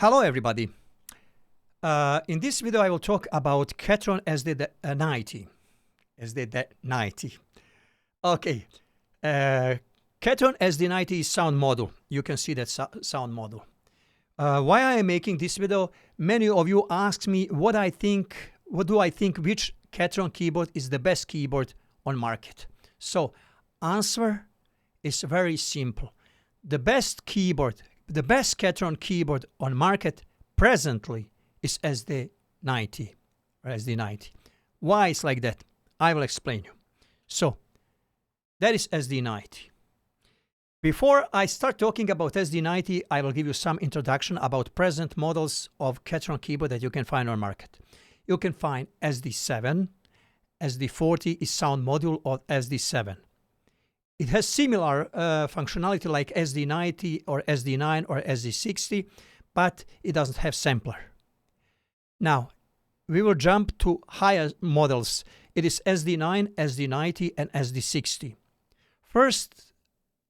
Hello everybody. In this video I will talk about Ketron SD90. SD90. Okay. Ketron SD90 is sound module. You can see that sound module. Why I am making this video? Many of you ask me what do I think which Ketron keyboard is the best keyboard on market. So answer is very simple. The best Ketron keyboard on market presently is SD90 or SD90. Why it's like that? I will explain you. So that is SD90. Before I start talking about SD90, I will give you some introduction about present models of Ketron keyboard that you can find on market. You can find SD7, SD40 is sound module of SD7. It has similar functionality like SD90 or SD9 or SD60, but it doesn't have sampler. Now, we will jump to higher models. It is SD9, SD90, and SD60. First,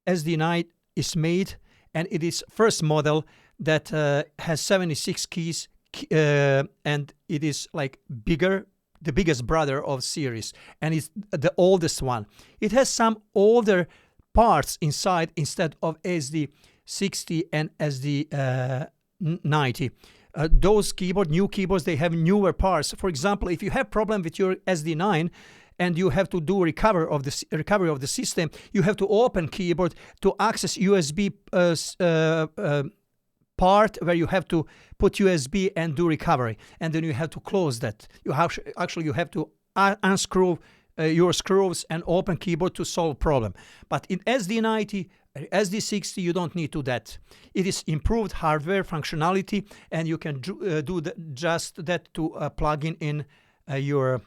SD9 is made, and it is first model that has 76 keys, and it is like bigger, the biggest brother of series, and it's the oldest one. It has some older parts inside instead of SD60 and SD90. Those new keyboards, they have newer parts. For example, if you have problem with your SD9 and you have to do recovery of the system, you have to open keyboard to access USB part where you have to put USB and do recovery, and then you have to close that. You have to unscrew your screws and open keyboard to solve problem. But in SD90, SD60, you don't need to do that. It is improved hardware functionality, and you can do just that to plug in your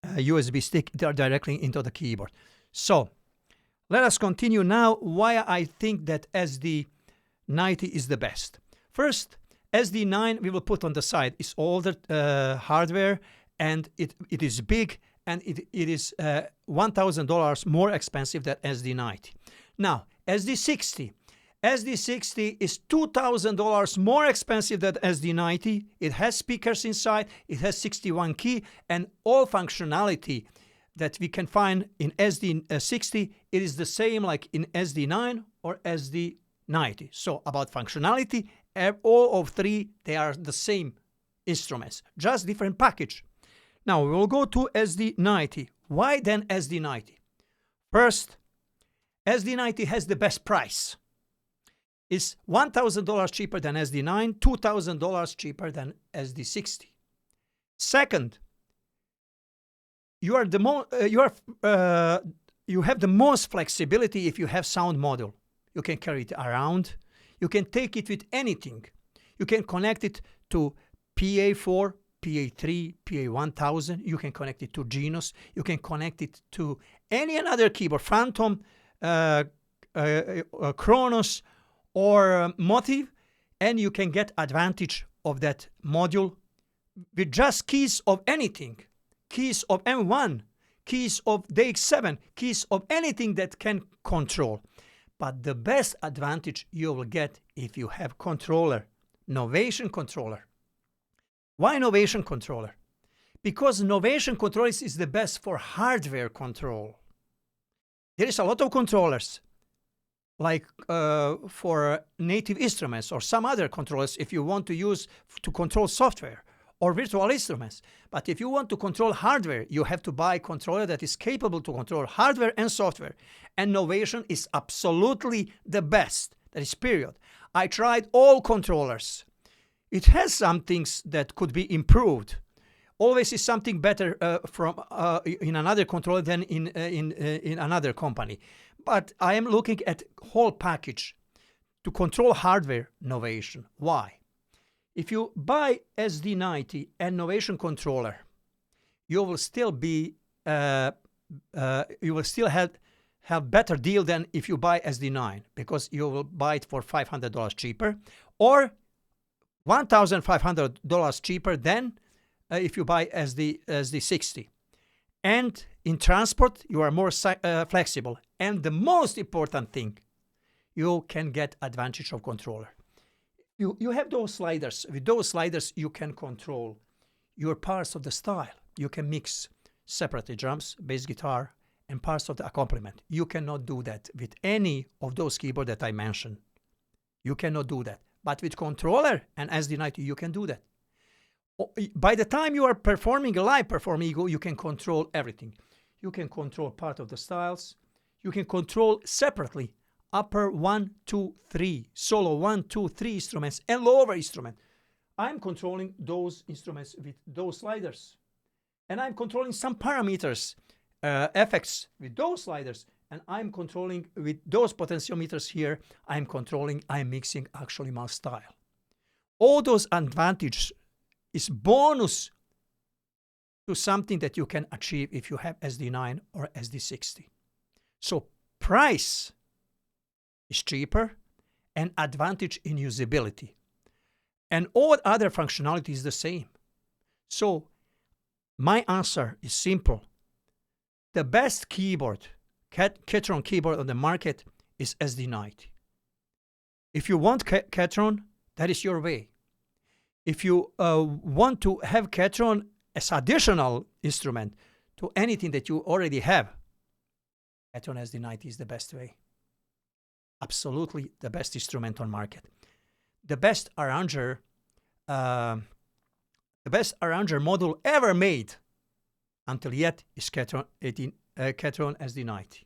USB stick directly into the keyboard. So let us continue now. Why I think that SD90 is the best. First, SD9 we will put on the side. It's older hardware, and it is big, and it is $1,000 more expensive than SD90. Now, SD60 is $2,000 more expensive than SD90. It has speakers inside, it has 61 key, and all functionality that we can find in SD60, it is the same like in SD9 or SD90. So about functionality, all of three, they are the same instruments, just different package. Now we will go to SD90. Why then SD90? First, SD90 has the best price. It's $1,000 cheaper than SD9, $2,000 cheaper than SD60. Second, you have the most flexibility if you have sound module. You can carry it around. You can take it with anything. You can connect it to PA4, PA3, PA1000. You can connect it to Genus. You can connect it to any another keyboard, Phantom, Kronos, or Motive, and you can get advantage of that module with just keys of anything. Keys of M1, keys of DX7, keys of anything that can control. But the best advantage you will get if you have controller, Novation controller. Why Novation controller? Because Novation controllers is the best for hardware control. There is a lot of controllers, like for native instruments or some other controllers if you want to use to control software or virtual instruments. But if you want to control hardware, you have to buy a controller that is capable to control hardware and software. And Novation is absolutely the best. That is period. I tried all controllers. It has some things that could be improved. Always is something better in another controller than in another company. But I am looking at whole package to control hardware. Novation. Why? If you buy SD90 and Novation controller, you will still have better deal than if you buy SD9, because you will buy it for $500 cheaper, or $1,500 cheaper than if you buy SD60. And in transport, you are more flexible. And the most important thing, you can get advantage of controller. You have those sliders. With those sliders, you can control your parts of the style. You can mix separately drums, bass guitar, and parts of the accompaniment. You cannot do that with any of those keyboards that I mentioned. You cannot do that. But with controller and SD90, you can do that. By the time you are performing a live performing, you can control everything. You can control part of the styles. You can control separately upper 1, 2, 3, solo 1, 2, 3 instruments, and lower instrument. I'm controlling those instruments with those sliders. And I'm controlling some parameters, effects with those sliders. And I'm controlling with those potentiometers here, I'm mixing actually my style. All those advantages is bonus to something that you can achieve if you have SD9 or SD60. So price is cheaper and advantage in usability. And all other functionality is the same. So my answer is simple. The best keyboard, Ketron keyboard on the market is SD90. If you want Ketron, that is your way. If you want to have Ketron as additional instrument to anything that you already have, Ketron SD90 is the best way. Absolutely the best instrument on market. The best arranger model ever made until yet is Ketron SD90.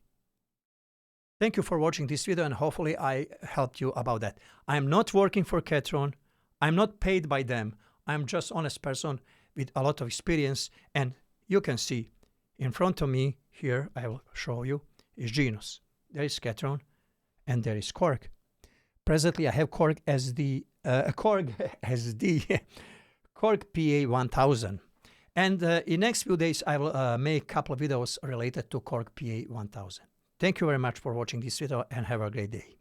Thank you for watching this video, and hopefully I helped you about that. I'm not working for Ketron. I'm not paid by them. I'm just an honest person with a lot of experience, and you can see in front of me here, I will show you, is Genus. There is Ketron, and there is Korg. Presently, I have Korg PA1000. And in next few days, I will make a couple of videos related to Korg PA1000. Thank you very much for watching this video, and have a great day.